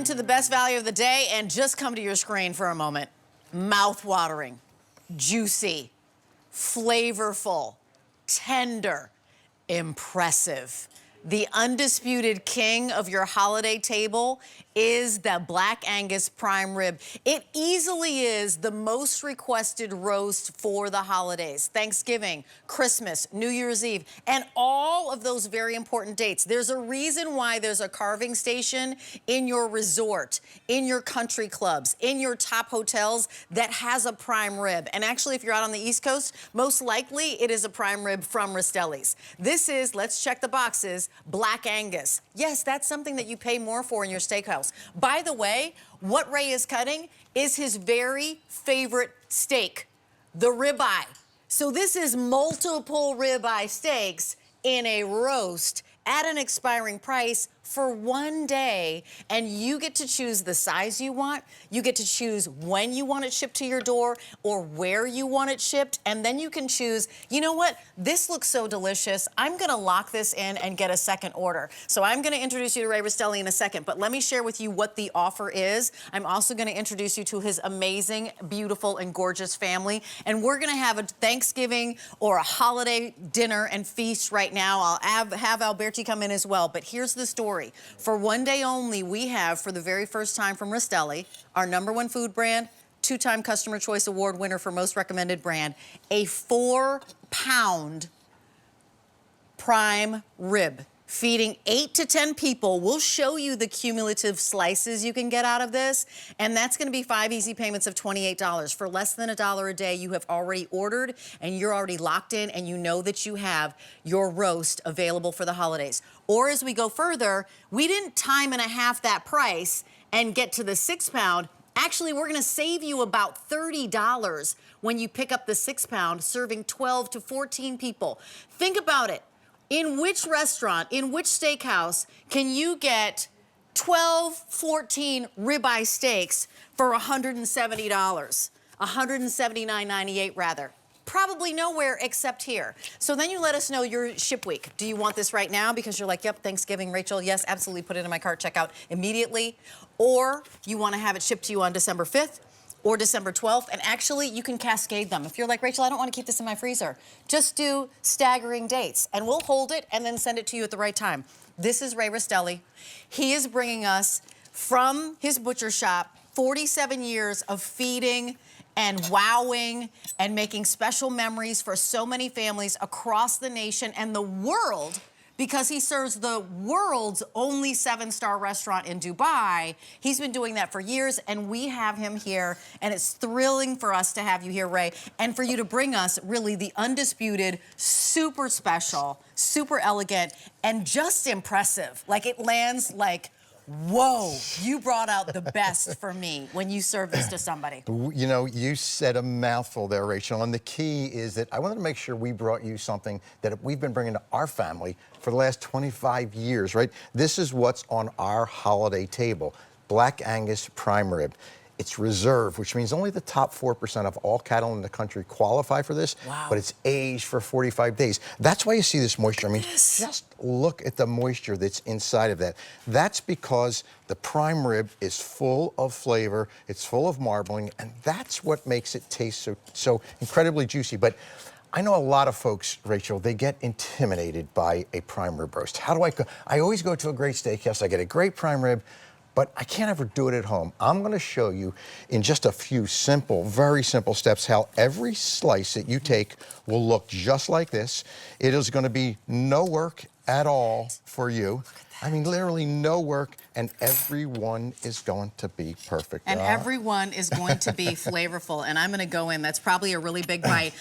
into the best value of the day and just come to your screen for a moment. Mouth-watering, juicy, flavorful, tender, impressive. The undisputed king of your holiday table is the Black Angus prime rib. It easily is the most requested roast for the holidays. Thanksgiving, Christmas, New Year's Eve, and all of those very important dates. There's a reason why there's a carving station in your resort, in your country clubs, in your top hotels that has a prime rib. And actually, if you're out on the East Coast, most likely it is a prime rib from Rastelli's. This is, let's check the boxes, Black Angus. Yes, that's something that you pay more for in your steakhouse. By the way, what Ray is cutting is his very favorite steak, the ribeye. So this is multiple ribeye steaks in a roast at an expiring price for one day, and you get to choose the size you want. You get to choose when you want it shipped to your door or where you want it shipped, and then you can choose, you know what, this looks so delicious, I'm gonna lock this in and get a second order. So I'm gonna introduce you to Ray Rastelli in a second, but let me share with you what the offer is. I'm also gonna introduce you to his amazing, beautiful, and gorgeous family, and we're gonna have a Thanksgiving or a holiday dinner and feast right now. I'll have Alberti come in as well, but here's the story. For one day only, we have, for the very first time from Rastelli, our #1 food brand, 2-time Customer Choice Award winner for most recommended brand, a 4-pound prime rib. Feeding 8 to 10 people. We'll show you the cumulative slices you can get out of this, and that's gonna be 5 easy payments of $28. For less than $1 a day, you have already ordered, and you're already locked in, and you know that you have your roast available for the holidays. Or as we go further, we didn't time and a half that price and get to the 6-pound. Actually, we're gonna save you about $30 when you pick up the 6-pound, serving 12 to 14 people. Think about it. In which restaurant, in which steakhouse can you get 12, 14 ribeye steaks for $170? $179.98 rather. Probably nowhere except here. So then you let us know your ship week. Do you want this right now? Because you're like, yep, Thanksgiving, Rachel, yes, absolutely, put it in my cart, check out immediately. Or you wanna have it shipped to you on December 5th, or December 12th, and actually you can cascade them. If you're like, Rachel, I don't wanna keep this in my freezer, just do staggering dates, and we'll hold it and then send it to you at the right time. This is Ray Rastelli. He is bringing us from his butcher shop 47 years of feeding and wowing and making special memories for so many families across the nation and the world, because he serves the world's only 7-star restaurant in Dubai. He's been doing that for years, and we have him here, and it's thrilling for us to have you here, Ray, and for you to bring us really the undisputed, super special, super elegant, and just impressive. Like, it lands like, whoa, you brought out the best for me when you serve this to somebody. You know, you said a mouthful there, Rachel, and the key is that I wanted to make sure we brought you something that we've been bringing to our family for the last 25 years, right? This is what's on our holiday table, Black Angus prime rib. It's reserved, which means only the top 4% of all cattle in the country qualify for this, wow, but it's aged for 45 days. That's why you see this moisture. I mean, yes, just look at the moisture that's inside of that. That's because the prime rib is full of flavor, it's full of marbling, and that's what makes it taste so incredibly juicy. But I know a lot of folks, Rachel, they get intimidated by a prime rib roast. How do I go? I always go to a great steakhouse, I get a great prime rib, but I can't ever do it at home. I'm gonna show you in just a few simple, very simple steps how every slice that you take will look just like this. It is gonna be no work at all for you. I mean, literally no work, and everyone is going to be perfect. And everyone is going to be flavorful, and I'm gonna go in. That's probably a really big bite.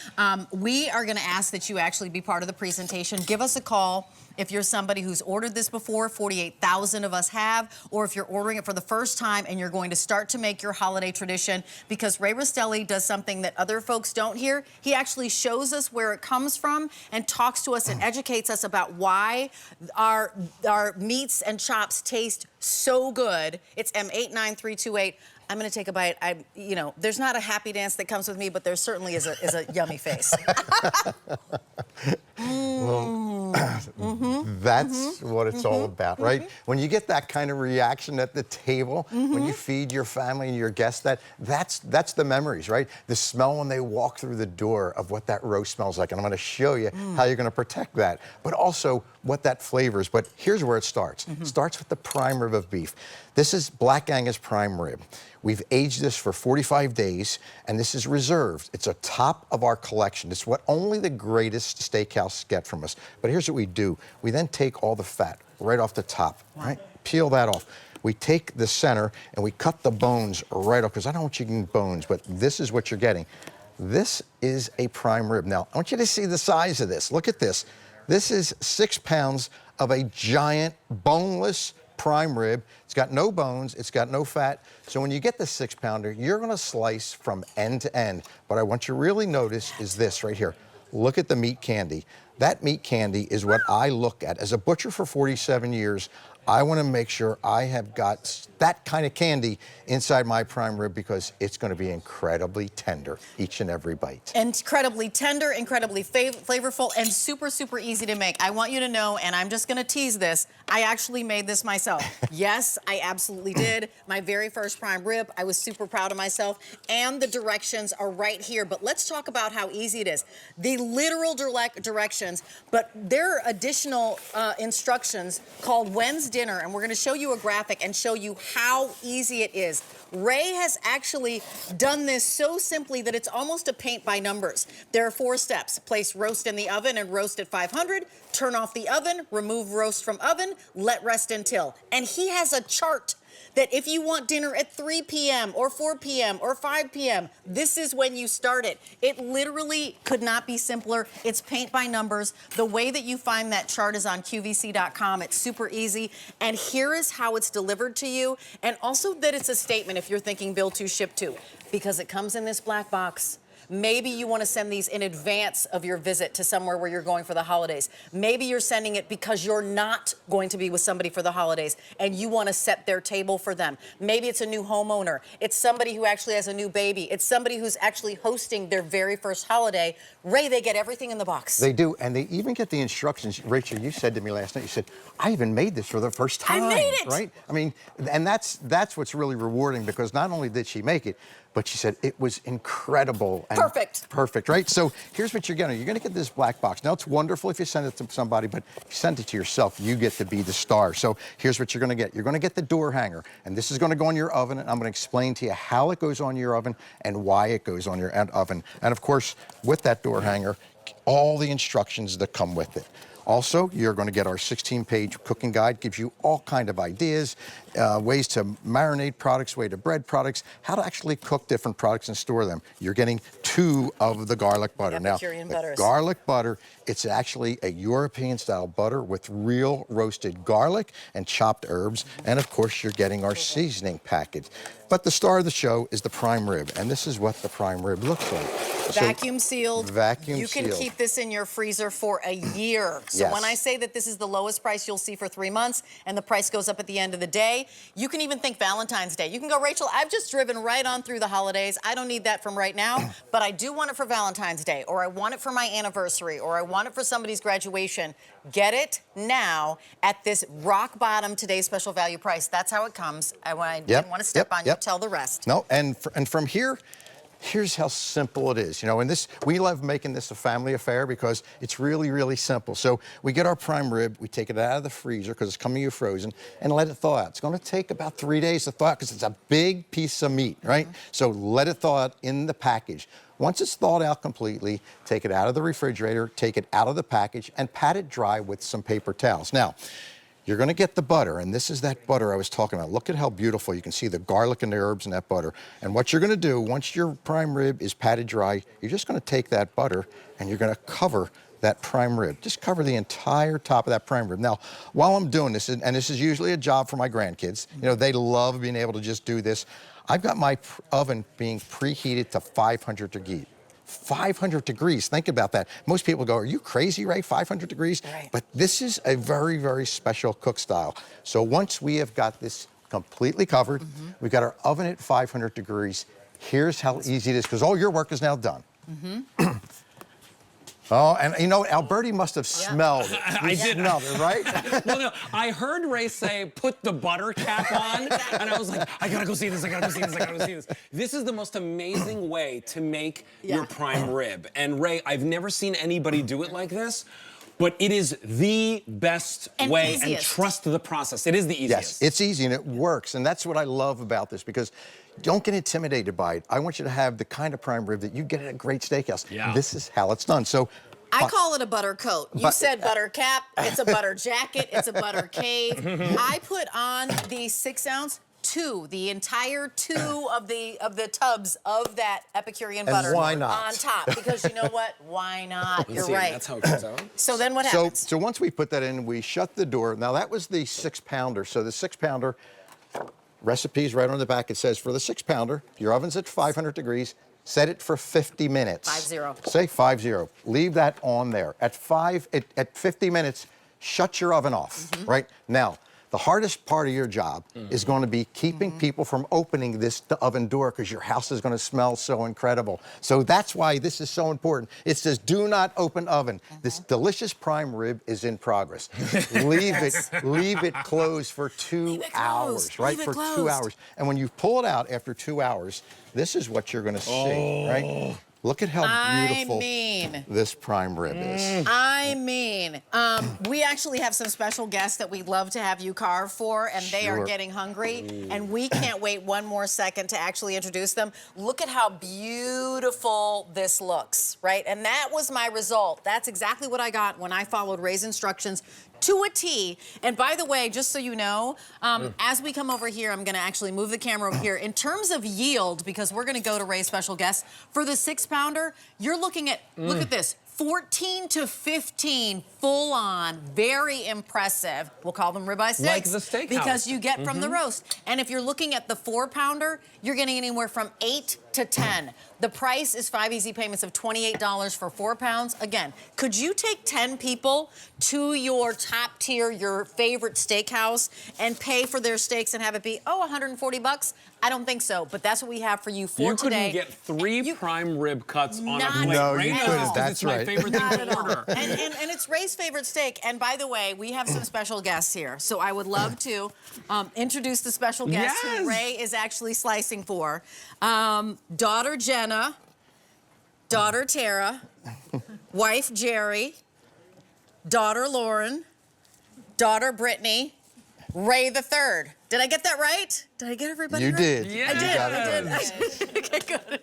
We are gonna ask that you actually be part of the presentation. Give us a call if you're somebody who's ordered this before, 48,000 of us have, or if you're ordering it for the first time and you're going to start to make your holiday tradition, because Ray Rastelli does something that other folks don't hear. He actually shows us where it comes from and talks to us and educates us about why our meats and chops taste So good. It's M89328. I'm gonna take a bite. You know, there's not a happy dance that comes with me, but there certainly is a yummy face. That's what it's all about, right? When you get that kind of reaction at the table, when you feed your family and your guests that's the memories, right? The smell when they walk through the door of what that roast smells like. And I'm gonna show you how you're gonna protect that, but also what that flavors. But here's where it starts. It starts with the prime rib of beef. This is Black Angus prime rib. We've aged this for 45 days, and this is reserved. It's a top of our collection. It's what only the greatest steakhouses get from us. But here's what we do. We then take all the fat right off the top, right? Peel that off. We take the center and we cut the bones right off, because I don't want you getting bones, but this is what you're getting. This is a prime rib. Now, I want you to see the size of this. Look at this. This is 6 pounds of a giant boneless prime rib. It's got no bones, it's got no fat. So when you get the 6-pounder, you're gonna slice from end to end. What I want you to really notice is this right here. Look at the meat candy. That meat candy is what I look at. As a butcher for 47 years, I want to make sure I have got that kind of candy inside my prime rib, because it's going to be incredibly tender each and every bite. Incredibly tender, incredibly flavorful, and super, super easy to make. I want you to know, and I'm just going to tease this, I actually made this myself. Yes, I absolutely did. My very first prime rib. I was super proud of myself, and the directions are right here. But let's talk about how easy it is. The literal directions, but there are additional instructions called When's Dinner, and we're going to show you a graphic and show you how easy it is. Ray has actually done this so simply that it's almost a paint by numbers. There are 4 steps. Place roast in the oven and roast at 500. Turn off the oven, remove roast from oven, let rest until. And he has a chart that if you want dinner at 3 p.m. or 4 p.m. or 5 p.m., this is when you start it. It literally could not be simpler. It's paint by numbers. The way that you find that chart is on QVC.com. It's super easy. And here is how it's delivered to you. And also that it's a statement if you're thinking bill to, ship to, because it comes in this black box. Maybe you want to send these in advance of your visit to somewhere where you're going for the holidays. Maybe you're sending it because you're not going to be with somebody for the holidays and you want to set their table for them. Maybe it's a new homeowner. It's somebody who actually has a new baby. It's somebody who's actually hosting their very first holiday. Ray, they get everything in the box. They do, and they even get the instructions. Rachel, you said to me last night, you said, I even made this for the first time. I made it! Right? I mean, and that's what's really rewarding, because not only did she make it, but she said it was incredible. And perfect. Perfect, right? So here's what you're getting. You're going to get this black box. Now, it's wonderful if you send it to somebody, but if you send it to yourself, you get to be the star. So here's what you're going to get. You're going to get the door hanger, and this is going to go on your oven, and I'm going to explain to you how it goes on your oven and why it goes on your oven. And, of course, with that door hanger, all the instructions that come with it. Also, you're going to get our 16-page cooking guide. Gives you all kind of ideas, ways to marinate products, way to bread products, how to actually cook different products and store them. You're getting 2 of the garlic butter. Now, the garlic butter, it's actually a European-style butter with real roasted garlic and chopped herbs. And, of course, you're getting our seasoning package. But the star of the show is the prime rib, and this is what the prime rib looks like. Vacuum sealed. Vacuum sealed. You can keep this in your freezer for a year. So when I say that this is the lowest price you'll see for 3 months, and the price goes up at the end of the day, you can even think Valentine's Day. You can go, Rachel, I've just driven right on through the holidays. I don't need that from right now, but I do want it for Valentine's Day, or I want it for my anniversary, or I want it for somebody's graduation. Get it now at this rock bottom today's special value price. That's how it comes. I didn't want to step on you. Tell the rest. No, and from here, here's how simple it is. You know, and this, we love making this a family affair because it's really, really simple. So we get our prime rib, we take it out of the freezer because it's coming to you frozen, and let it thaw out. It's going to take about 3 days to thaw out because it's a big piece of meat, right? So let it thaw out in the package. Once it's thawed out completely, take it out of the refrigerator, take it out of the package, and pat it dry with some paper towels. Now, you're going to get the butter, and this is that butter I was talking about. Look at how beautiful. You can see the garlic and the herbs in that butter. And what you're going to do, once your prime rib is patted dry, you're just going to take that butter and you're going to cover that prime rib. Just cover the entire top of that prime rib. Now, while I'm doing this, and this is usually a job for my grandkids, you know, they love being able to just do this. I've got my oven being preheated to 500 degrees. 500 degrees. Think about that. Most people go, are you crazy, Ray? 500 degrees? Right. But this is a very, very special cook style. So once we have got this completely covered, we've got our oven at 500 degrees. Here's how easy it is, because all your work is now done. Oh, and you know, Alberti must have smelled it. I did. Smelled it, right? Well, no, I heard Ray say, put the butter cap on, and I was like, I gotta go see this, I gotta go see this, I gotta go see this. This is the most amazing way to make your prime rib. And Ray, I've never seen anybody do it like this, but it is the best way, and trust the process. It is the easiest. Yes, it's easy and it works, and that's what I love about this, because don't get intimidated by it. I want you to have the kind of prime rib that you get at a great steakhouse. Yeah. This is how it's done. So I call it a butter coat. You said butter cap. It's a butter jacket. It's a butter cave. I put on the 6-ounce, the entire two of the tubs of that Epicurean butter why not? on top. Because you know what? Why not? You're right. That's how it comes out. So then what happens? So once we put that in, we shut the door. Now that was the 6-pounder. So the 6-pounder, recipes right on the back, it says for the 6-pounder, your oven's at 500 degrees, set it for 50 minutes. 50. Say 50. Leave that on there. At 50 minutes, shut your oven off, right? Now, the hardest part of your job is going to be keeping people from opening this oven door, because your house is going to smell so incredible. So that's why this is so important. It says, do not open oven. This delicious prime rib is in progress. Leave it closed for 2 hours, right? For 2 hours. And when you pull it out after 2 hours, this is what you're going to see, right? Look at how beautiful this prime rib is. We actually have some special guests that we'd love to have you carve for, and they are getting hungry, and we can't wait one more second to actually introduce them. Look at how beautiful this looks, right? And that was my result. That's exactly what I got when I followed Ray's instructions to a T. And by the way, just so you know, as we come over here, I'm gonna actually move the camera over here. In terms of yield, because we're gonna go to Ray's special guest, for the 6-pounder, you're looking at, look at this, 14 to 15 full on, very impressive. We'll call them ribeye sticks. Like the steakhouse. Because you get from the roast. And if you're looking at the 4-pounder, you're getting anywhere from 8 to 10. The price is 5 easy payments of $28 for 4 pounds. Again, could you take 10 people to your top tier, your favorite steakhouse, and pay for their steaks and have it be, oh, 140 bucks? I don't think so, but that's what we have for you for today. You couldn't get 3 prime rib cuts on a plate. No, Ray you knows couldn't. this, That's it's my favorite thing to order. And it's Ray's favorite steak. And by the way, we have some special guests here. So I would love to introduce the special guest who Ray is actually slicing for. Daughter Jenna, daughter Tara, wife Jerry, daughter Lauren, daughter Brittany, Ray the third. Did I get that right? Did I get everybody right? You did. Yeah. I did. Okay, good.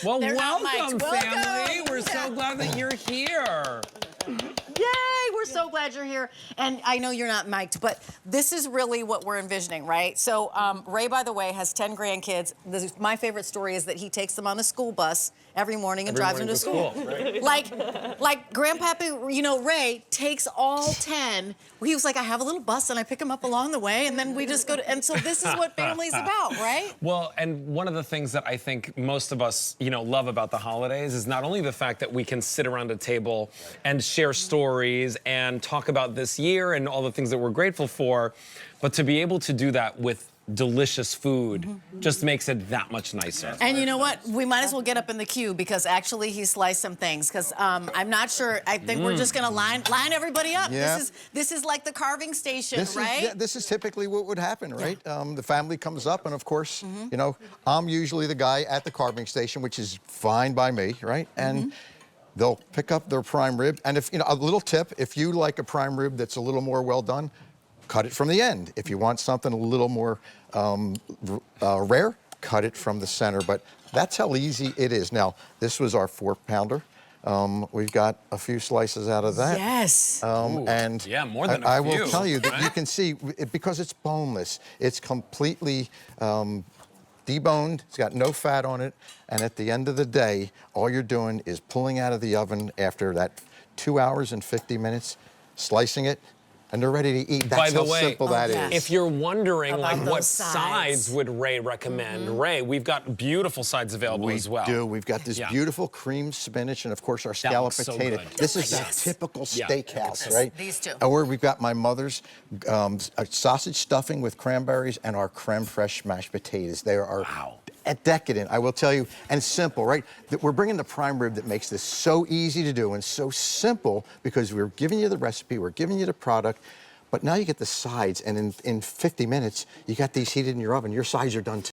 Well, They're not welcome, mic'd. family. Welcome. We're so glad that you're here. Yay, we're so glad you're here. And I know you're not mic'd, but this is really what we're envisioning, right? So Ray, by the way, has 10 grandkids. My favorite story is that he takes them on the school bus every morning and drives them to school. Right? Like Grandpappy, you know, Ray takes all 10. He was like, I have a little bus and I pick them up along the way and then we just go to, and so this is what family's about, right? Well, and one of the things that I think most of us, you know, love about the holidays is not only the fact that we can sit around a table and share stories and talk about this year and all the things that we're grateful for, but to be able to do that with delicious food just makes it that much nicer. And you know what? We might as well get up in the queue because actually he sliced some things. Because I'm not sure. I think we're just gonna line everybody up. Yeah. This is like the carving station, right? This is typically what would happen, right? The family comes up, and of course, you know, I'm usually the guy at the carving station, which is fine by me, right? And they'll pick up their prime rib, and if you know, a little tip: if you like a prime rib that's a little more well done, cut it from the end. If you want something a little more rare, cut it from the center. But that's how easy it is. Now, this was our 4-pounder. We've got a few slices out of that. Yes. And yeah, more than a I few, will tell you that right? you can see, because it's boneless, it's completely deboned, it's got no fat on it, and at the end of the day, all you're doing is pulling out of the oven after that 2 hours and 50 minutes, slicing it, and they're ready to eat. By That's the how way, simple that is. yes. if you're wondering, About like, those what sides. sides would Ray recommend, Ray, we've got beautiful sides available We as well. do. We've got this Yeah. beautiful cream spinach and, of course, our That scalloped looks so potato. good. This is Delicious. a typical Yeah. steakhouse, right? These two. Or we've got my mother's sausage stuffing with cranberries and our creme fraiche mashed potatoes. They are decadent, I will tell you, and simple, right? We're bringing the prime rib that makes this so easy to do and so simple because we're giving you the recipe, we're giving you the product, but now you get the sides, and in 50 minutes, you got these heated in your oven. Your sides are done too.